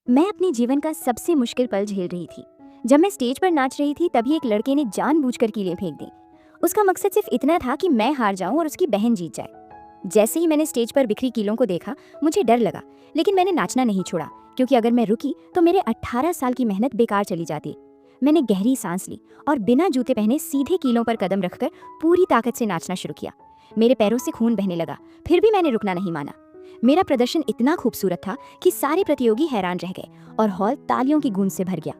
मैं अपने जीवन का सबसे मुश्किल पल झेल रही थी। जब मैं स्टेज पर नाच रही थी तभी एक लड़के ने जानबूझकर कीलें फेंक दी। उसका मकसद सिर्फ इतना था कि मैं हार जाऊं और उसकी बहन जीत जाए। जैसे ही मैंने स्टेज पर बिखरी कीलों को देखा मुझे डर लगा, लेकिन मैंने नाचना नहीं छोड़ा, क्योंकि अगर मैं रुकी तो मेरे 18 साल की मेहनत बेकार चली जाती। मैंने गहरी सांस ली और बिना जूते पहने सीधे कीलों पर कदम रखकर पूरी ताकत से नाचना शुरू किया। मेरे पैरों से खून बहने लगा, फिर भी मैंने रुकना नहीं माना। मेरा प्रदर्शन इतना खूबसूरत था कि सारे प्रतियोगी हैरान रह गए और हॉल तालियों की गूंज से भर गया।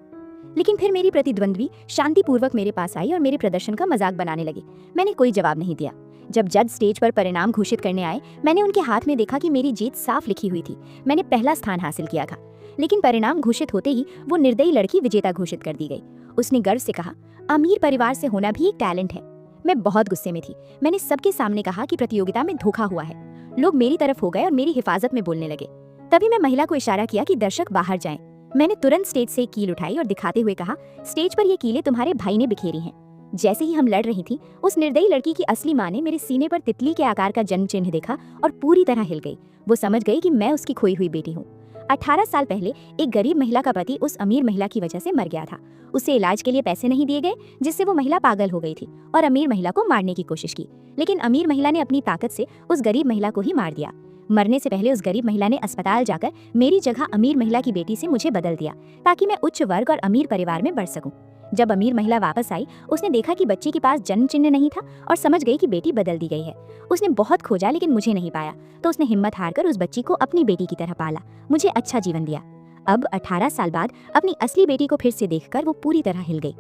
लेकिन फिर मेरी प्रतिद्वंद्वी शांतिपूर्वक मेरे पास आई और मेरे प्रदर्शन का मजाक बनाने लगी। मैंने कोई जवाब नहीं दिया। जब जज स्टेज पर परिणाम घोषित करने आए, मैंने उनके हाथ में देखा कि मेरी जीत साफ लिखी हुई थी। मैंने पहला स्थान हासिल किया था। लेकिन परिणाम घोषित होते ही वो निर्दयी लड़की विजेता घोषित कर दी गई। उसने गर्व से कहा, अमीर परिवार से होना भी एक टैलेंट है। मैं बहुत गुस्से में थी। मैंने सबके सामने कहा कि प्रतियोगिता में धोखा हुआ है। लोग मेरी तरफ हो गए और मेरी हिफाजत में बोलने लगे। तभी मैं महिला को इशारा किया कि दर्शक बाहर जाएं। मैंने तुरंत स्टेज से एक कील उठाई और दिखाते हुए कहा, स्टेज पर ये कीलें तुम्हारे भाई ने बिखेरी हैं। जैसे ही हम लड़ रही थी, उस निर्दयी लड़की की असली माँ ने मेरे सीने पर तितली के आकार का जन्म चिन्ह देखा और पूरी तरह हिल गई। वो समझ गई कि मैं उसकी खोई हुई बेटी हूँ। 18 साल पहले एक गरीब महिला का पति उस अमीर महिला की वजह से मर गया था। उसे इलाज के लिए पैसे नहीं दिए गए, जिससे वो महिला पागल हो गई थी और अमीर महिला को मारने की कोशिश की। लेकिन अमीर महिला ने अपनी ताकत से उस गरीब महिला को ही मार दिया। मरने से पहले उस गरीब महिला ने अस्पताल जाकर मेरी जगह अमीर महिला की बेटी से मुझे बदल दिया, ताकि मैं उच्च वर्ग और अमीर परिवार में बढ़ सकूं। जब अमीर महिला वापस आई, उसने देखा कि बच्चे के पास जन्म चिन्ह नहीं था और समझ गई कि बेटी बदल दी गई है। उसने बहुत खोजा लेकिन मुझे नहीं पाया, तो उसने हिम्मत हारकर उस बच्ची को अपनी बेटी की तरह पाला, मुझे अच्छा जीवन दिया। अब 18 साल बाद अपनी असली बेटी को फिर से देखकर वो पूरी तरह हिल गई।